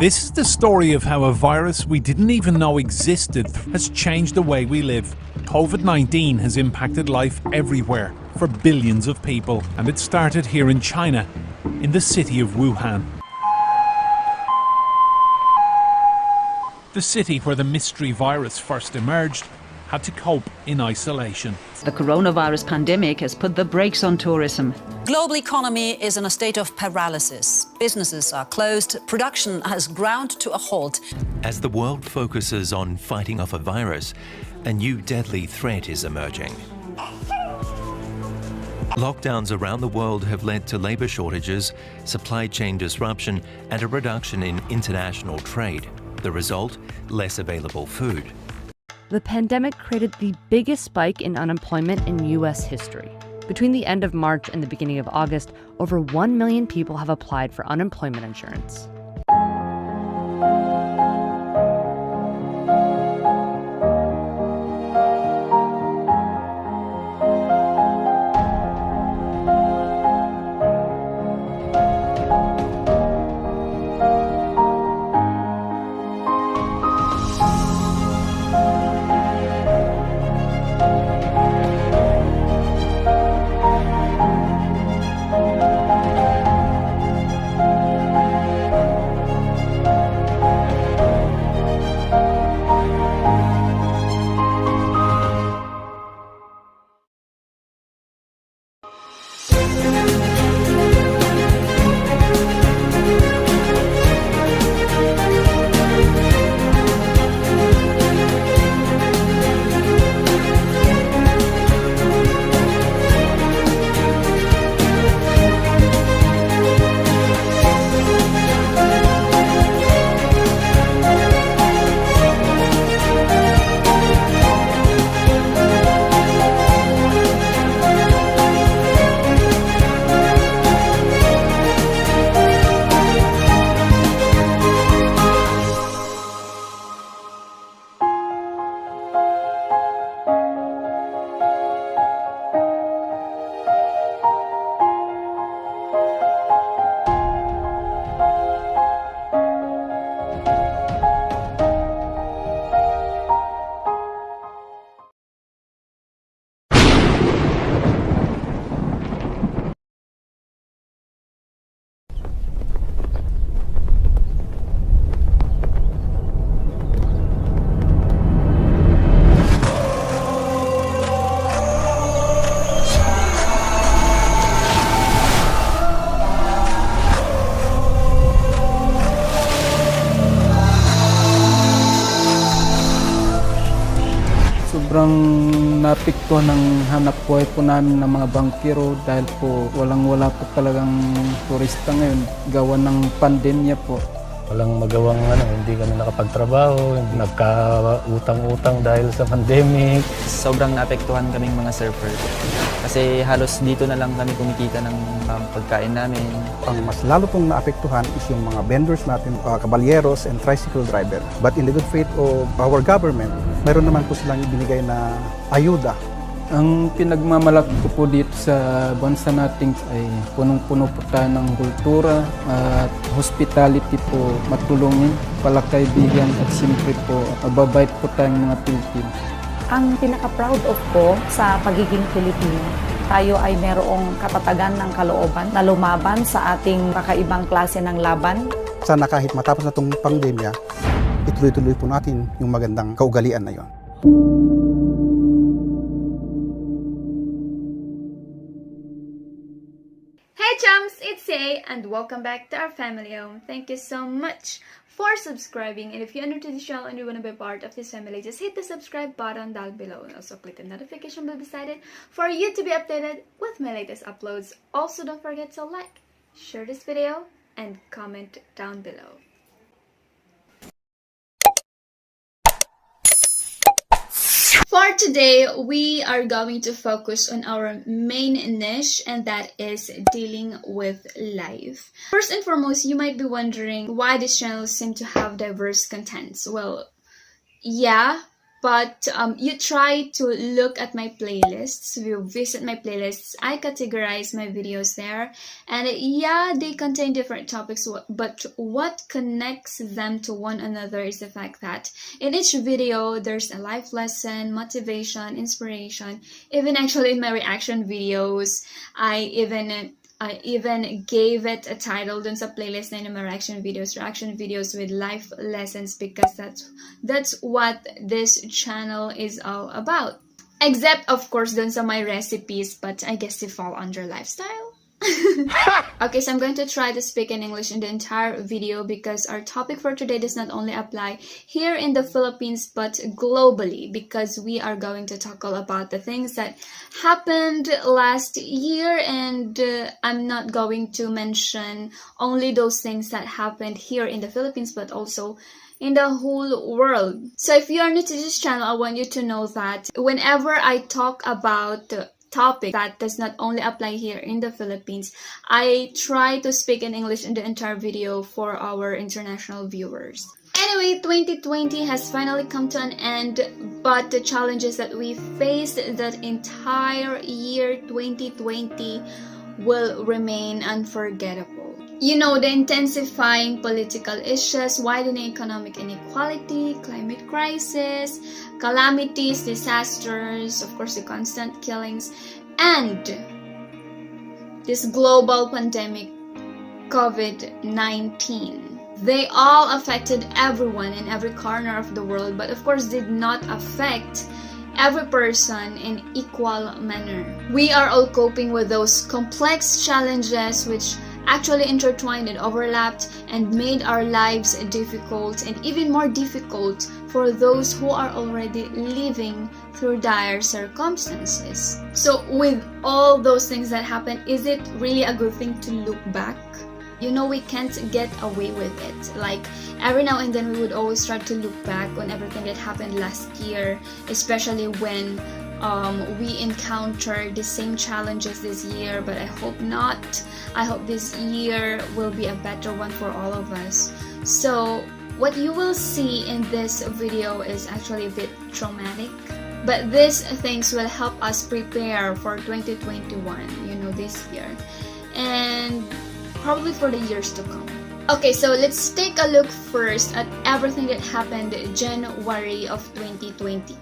This is the story of how a virus we didn't even know existed has changed the way we live. COVID-19 has impacted life everywhere for billions of people, and it started here in China, in the city of Wuhan. The city where the mystery virus first emerged had to cope in isolation. The coronavirus pandemic has put the brakes on tourism. Global economy is in a state of paralysis. Businesses are closed, production has ground to a halt. As the world focuses on fighting off a virus, a new deadly threat is emerging. Lockdowns around the world have led to labor shortages, supply chain disruption, and a reduction in international trade. The result? Less available food. The pandemic created the biggest spike in unemployment in U.S. history. Between the end of March and the beginning of August, over 1 million people have applied for unemployment insurance. Sobrang napiktuhan ng hanap buhay po namin ng mga bangkero dahil po walang-wala po talagang turista ngayon gawa ng pandemya po. Walang magawang hindi kami nakapagtrabaho, nagkautang-utang dahil sa pandemic. Sobrang naapektuhan kaming mga surfer kasi halos dito na lang kami kumikita ng pagkain namin. Ang mas lalo pong naapektuhan is yung mga vendors natin, kabalyeros and tricycle driver. But in the good faith of our government, mayroon naman po silang ibinigay na ayuda. Ang pinagmamalaki ko po dito sa bansa natin ay punong-puno po tayo ng kultura at hospitality po, matulungin, palakaibigan at siyempre po mababait po tayong mga Pilipino. Ang pinaka-proud of ko sa pagiging Pilipino, tayo ay merong katatagan ng kalooban na lumaban sa ating kakaibang klase ng laban. Sana kahit matapos na itong pandemya, ituloy-tuloy po natin yung magandang kaugalian na yon. Hey chums, it's Heyow and welcome back to our family home. Thank you so much for subscribing, and if you're new to the channel and you want to be part of this family, just hit the subscribe button down below and also click the notification bell beside it for you to be updated with my latest uploads. Also, don't forget to like, share this video, and comment down below. For today, we are going to focus on our main niche, and that is dealing with life. First and foremost, you might be wondering why these channels seem to have diverse contents. Well, yeah, but you try to look at my playlists. You visit my playlists. I categorize my videos there, and yeah, they contain different topics, but what connects them to one another is the fact that in each video there's a life lesson, motivation, inspiration. Even actually in my reaction videos, I even gave it a title dun sa playlist na yung reaction videos with life lessons, because that's what this channel is all about. Except of course dun sa my recipes, but I guess they fall under lifestyle. Okay, so I'm going to try to speak in English in the entire video because our topic for today does not only apply here in the Philippines but globally, because we are going to tackle about the things that happened last year, and I'm not going to mention only those things that happened here in the Philippines but also in the whole world. So if you are new to this channel, I want you to know that whenever I talk about topic that does not only apply here in the Philippines, I try to speak in English in the entire video for our international viewers. Anyway, 2020 has finally come to an end, but the challenges that we faced that entire year 2020 will remain unforgettable. You know, the intensifying political issues, widening economic inequality, climate crisis, calamities, disasters, of course the constant killings, and this global pandemic, COVID-19. They all affected everyone in every corner of the world, but of course did not affect every person in equal manner. We are all coping with those complex challenges which actually intertwined and overlapped and made our lives difficult, and even more difficult for those who are already living through dire circumstances. So with all those things that happened, is it really a good thing to look back? You know, we can't get away with it. Like every now and then we would always try to look back on everything that happened last year, especially when we encountered the same challenges this year, but I hope not. I hope this year will be a better one for all of us. So what you will see in this video is actually a bit traumatic, but these things will help us prepare for 2021, you know, this year, and probably for the years to come. Okay, so let's take a look first at everything that happened January of 2020.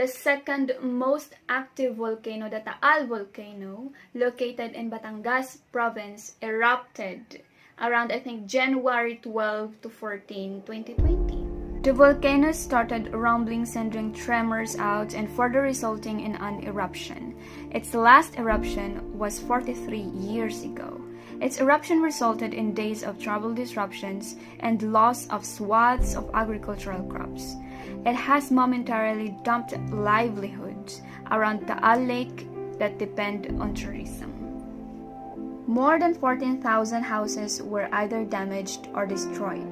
the second most active volcano, the Taal volcano, located in Batangas province, erupted around, I think, January 12 to 14, 2020. The volcano started rumbling, sending tremors out and further resulting in an eruption. Its last eruption was 43 years ago. Its eruption resulted in days of travel disruptions and loss of swaths of agricultural crops. It has momentarily dumped livelihoods around Taal Lake that depend on tourism. More than 14,000 houses were either damaged or destroyed.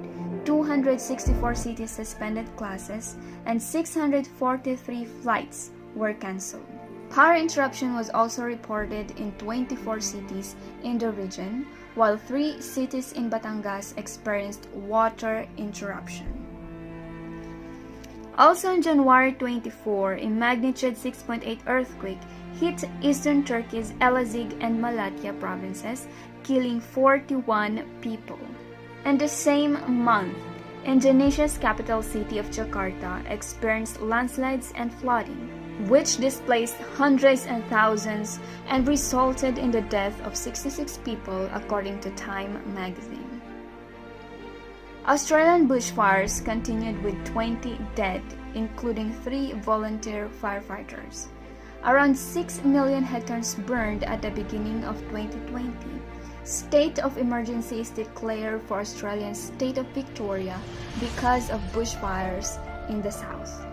264 cities suspended classes, and 643 flights were cancelled. Power interruption was also reported in 24 cities in the region, while 3 cities in Batangas experienced water interruption. Also on January 24, a magnitude 6.8 earthquake hit eastern Turkey's Elazig and Malatya provinces, killing 41 people. And the same month, Indonesia's capital city of Jakarta experienced landslides and flooding, which displaced hundreds and thousands and resulted in the death of 66 people, according to Time magazine. Australian bushfires continued with 20 dead, including 3 volunteer firefighters. Around 6 million hectares burned at the beginning of 2020. State of emergency is declared for Australian state of Victoria because of bushfires in the south.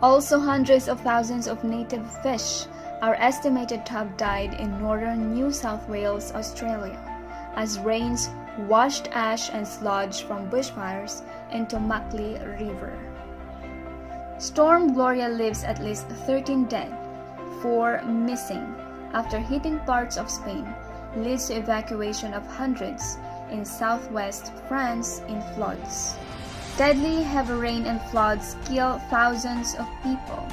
Also, hundreds of thousands of native fish are estimated to have died in northern New South Wales, Australia, as rains washed ash and sludge from bushfires into Macleay River. Storm Gloria leaves at least 13 dead, 4 missing after hitting parts of Spain, leads to evacuation of hundreds in southwest France in floods. Deadly heavy rain and floods kill thousands of people,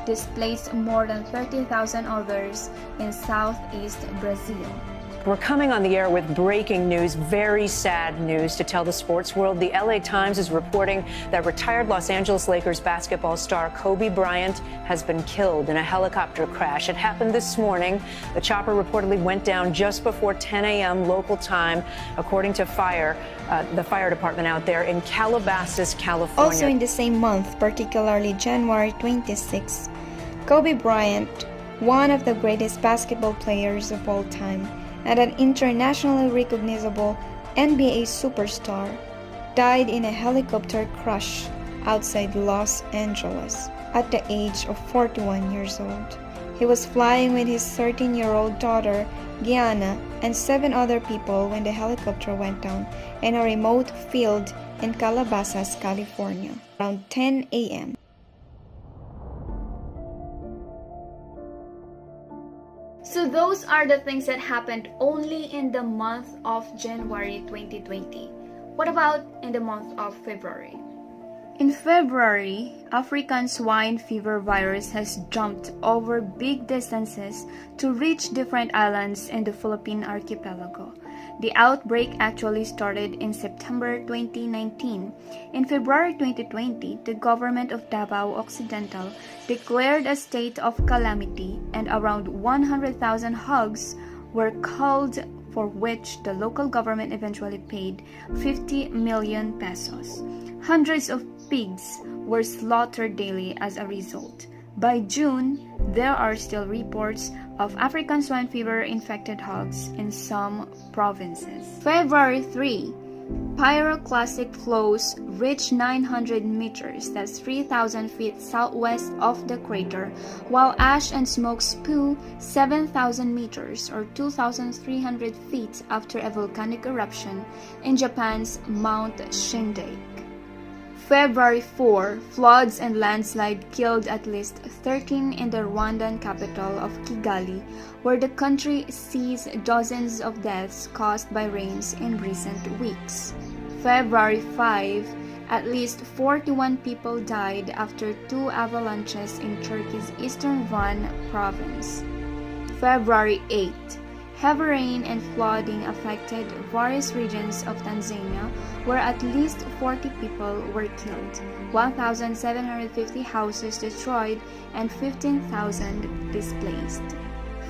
displaced more than 30,000 others in southeast Brazil. We're coming on the air with breaking news, very sad news to tell the sports world. The LA Times is reporting that retired Los Angeles Lakers basketball star Kobe Bryant has been killed in a helicopter crash. It happened this morning. The chopper reportedly went down just before 10 a.m. local time, according to the fire department out there in Calabasas, California. Also in the same month, particularly January 26, Kobe Bryant, one of the greatest basketball players of all time, and an internationally recognizable NBA superstar, died in a helicopter crash outside Los Angeles at the age of 41 years old. He was flying with his 13-year-old daughter, Gianna, and 7 other people when the helicopter went down in a remote field in Calabasas, California, around 10 a.m. So those are the things that happened only in the month of January 2020. What about in the month of February? In February, African swine fever virus has jumped over big distances to reach different islands in the Philippine archipelago. The outbreak actually started in September 2019. In February 2020, the government of Davao Occidental declared a state of calamity and around 100,000 hogs were culled, for which the local government eventually paid 50 million pesos. Hundreds of pigs were slaughtered daily as a result. By June, there are still reports of African swine fever infected hogs in some provinces. February 3, pyroclastic flows reached 900 meters, that's 3,000 feet southwest of the crater, while ash and smoke spew 7,000 meters or 2,300 feet after a volcanic eruption in Japan's Mount Shindaike. February 4, floods and landslide killed at least 13 in the Rwandan capital of Kigali, where the country sees dozens of deaths caused by rains in recent weeks. February 5, at least 41 people died after 2 avalanches in Turkey's eastern Van province. February 8, Heavy rain and flooding affected various regions of Tanzania, where at least 40 people were killed, 1,750 houses destroyed, and 15,000 displaced.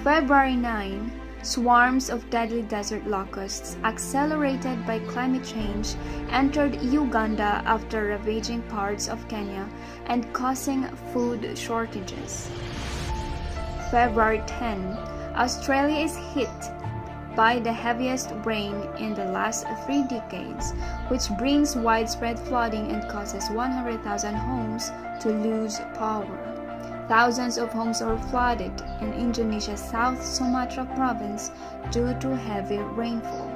February 9, swarms of deadly desert locusts, accelerated by climate change, entered Uganda after ravaging parts of Kenya and causing food shortages. February 10, Australia is hit by the heaviest rain in the last 3 decades, which brings widespread flooding and causes 100,000 homes to lose power. Thousands of homes were flooded in Indonesia's South Sumatra province due to heavy rainfall.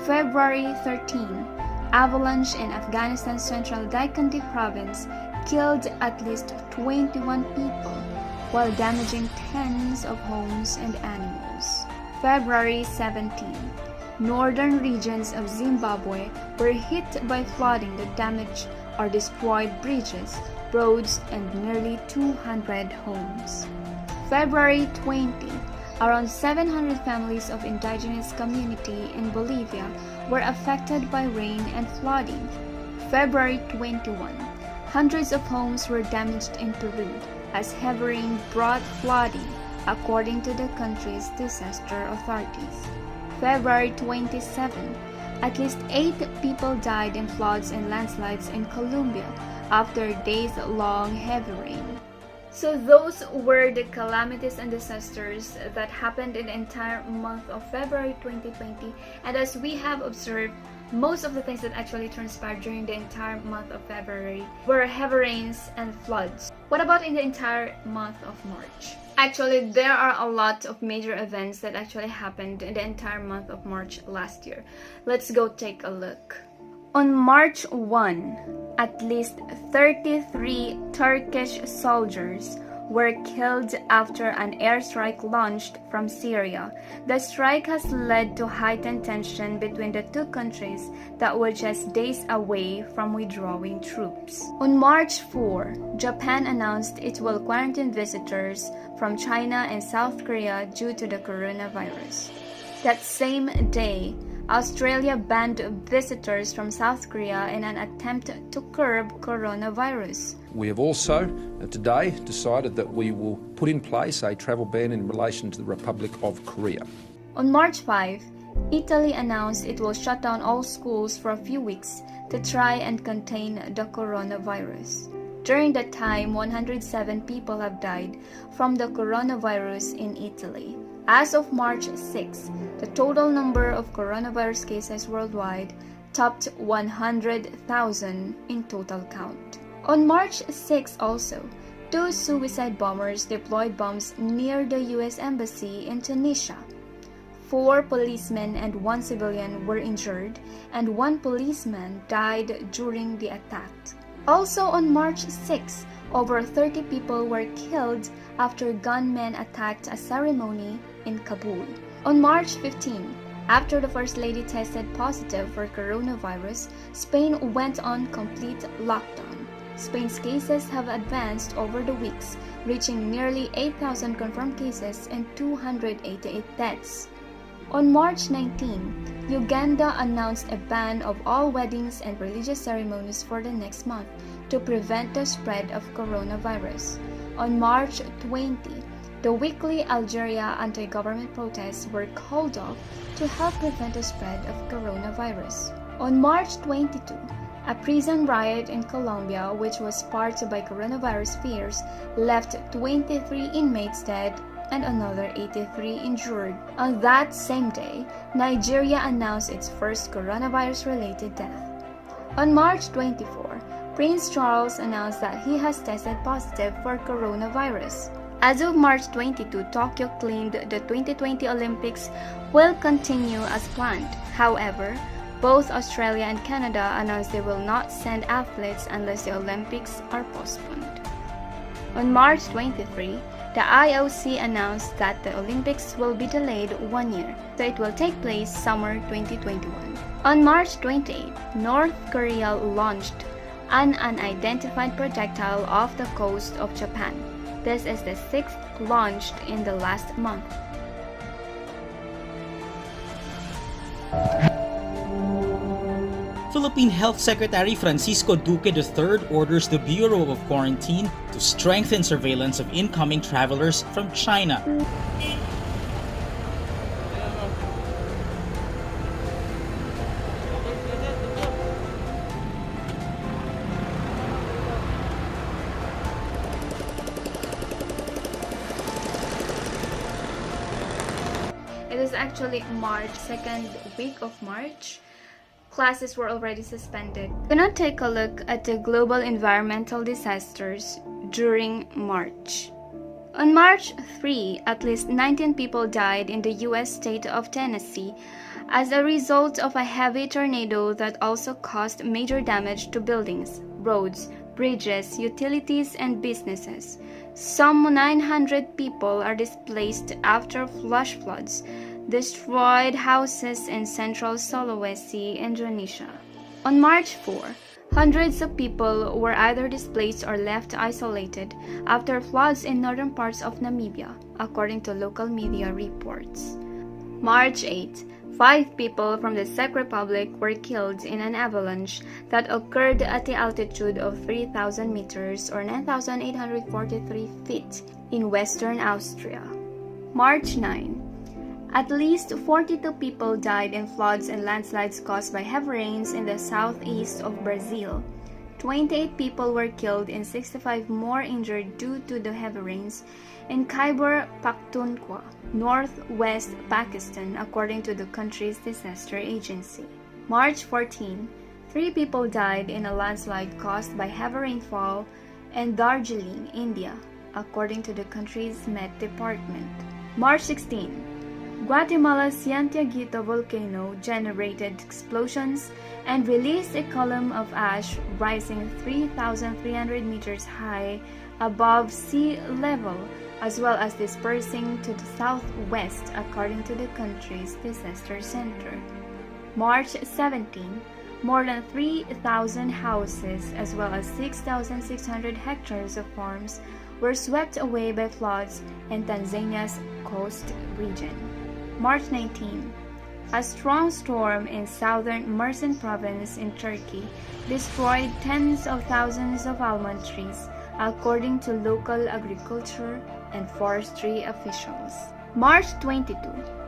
February 13, avalanche in Afghanistan's central Ducay province killed at least 21 people, while damaging tens of homes and animals. February 17, northern regions of Zimbabwe were hit by flooding that damaged or destroyed bridges, roads, and nearly 200 homes. February 20, around 700 families of indigenous community in Bolivia were affected by rain and flooding. February 21, hundreds of homes were damaged in Peru as heavy rain brought flooding, according to the country's disaster authorities. February 27, at least 8 people died in floods and landslides in Colombia after days-long heavy rain. So those were the calamities and disasters that happened in the entire month of February 2020, and as we have observed, most of the things that actually transpired during the entire month of February were heavy rains and floods. What about in the entire month of March? Actually, there are a lot of major events that actually happened in the entire month of March last year. Let's go take a look. On March 1, at least 33 Turkish soldiers were killed after an airstrike launched from Syria. The strike has led to heightened tension between the two countries that were just days away from withdrawing troops. On March 4, Japan announced it will quarantine visitors from China and South Korea due to the coronavirus. That same day, Australia banned visitors from South Korea in an attempt to curb coronavirus. We have also today decided that we will put in place a travel ban in relation to the Republic of Korea. On March 5, Italy announced it will shut down all schools for a few weeks to try and contain the coronavirus. During that time, 107 people have died from the coronavirus in Italy. As of March 6, the total number of coronavirus cases worldwide topped 100,000 in total count. On March 6 also, 2 suicide bombers deployed bombs near the US Embassy in Tunisia. 4 policemen and 1 civilian were injured, and 1 policeman died during the attack. Also on March 6, over 30 people were killed after gunmen attacked a ceremony in Kabul. On March 15, after the First Lady tested positive for coronavirus, Spain went on complete lockdown. Spain's cases have advanced over the weeks, reaching nearly 8,000 confirmed cases and 288 deaths. On March 19, Uganda announced a ban of all weddings and religious ceremonies for the next month to prevent the spread of coronavirus. On March 20, the weekly Algeria anti-government protests were called off to help prevent the spread of coronavirus. On March 22, a prison riot in Colombia, which was sparked by coronavirus fears, left 23 inmates dead and another 83 injured. On that same day, Nigeria announced its first coronavirus-related death. On March 24, Prince Charles announced that he has tested positive for coronavirus. As of March 22, Tokyo claimed the 2020 Olympics will continue as planned. However, both Australia and Canada announced they will not send athletes unless the Olympics are postponed. On March 23, the IOC announced that the Olympics will be delayed 1 year, so it will take place summer 2021. On March 28, North Korea launched an unidentified projectile off the coast of Japan. This is the 6th launched in the last month. Philippine Health Secretary Francisco Duque III orders the Bureau of Quarantine to strengthen surveillance of incoming travelers from China. It is actually March, second week of March. Classes were already suspended. We're gonna take a look at the global environmental disasters during March. On March 3, at least 19 people died in the US state of Tennessee as a result of a heavy tornado that also caused major damage to buildings, roads, bridges, utilities, and businesses. Some 900 people are displaced after flash floods destroyed houses in central Sulawesi, Indonesia. On March 4, hundreds of people were either displaced or left isolated after floods in northern parts of Namibia, according to local media reports. March 8, 5 people from the Czech Republic were killed in an avalanche that occurred at the altitude of 3,000 meters or 9,843 feet in western Austria. March 9, at least 42 people died in floods and landslides caused by heavy rains in the southeast of Brazil. 28 people were killed and 65 more injured due to the heavy rains in Khyber Pakhtunkhwa, northwest Pakistan, according to the country's disaster agency. March 14, 3 people died in a landslide caused by heavy rainfall in Darjeeling, India, according to the country's Met Department. March 16, Guatemala's Santiaguito volcano generated explosions and released a column of ash rising 3,300 meters high above sea level, as well as dispersing to the southwest, according to the country's disaster center. March 17, more than 3,000 houses, as well as 6,600 hectares of farms, were swept away by floods in Tanzania's coast region. March 19, a strong storm in southern Mersin province in Turkey destroyed tens of thousands of almond trees, according to local agriculture and forestry officials. March 22,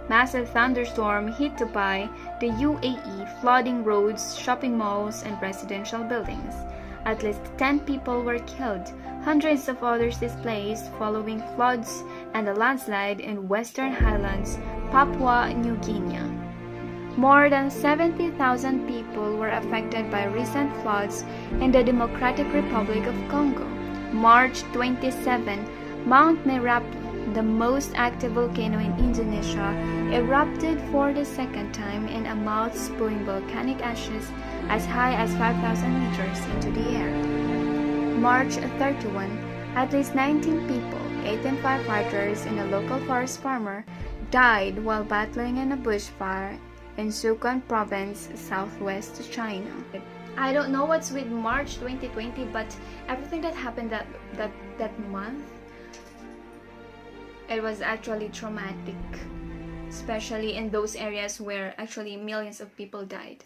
massive thunderstorm hit Dubai, the UAE, flooding roads, shopping malls, and residential buildings. At least 10 people were killed, hundreds of others displaced following floods and a landslide in Western Highlands, Papua New Guinea. More than 70,000 people were affected by recent floods in the Democratic Republic of Congo. March 27, Mount Merapi, the most active volcano in Indonesia, erupted for the second time in a mouth spewing volcanic ashes as high as 5,000 meters into the air. March 31, at least 19 people, 18 firefighters and a local forest farmer, died while battling in a bushfire in Sichuan province, southwest China. I don't know what's with March 2020, but everything that happened that month, it was actually traumatic, especially in those areas where actually millions of people died.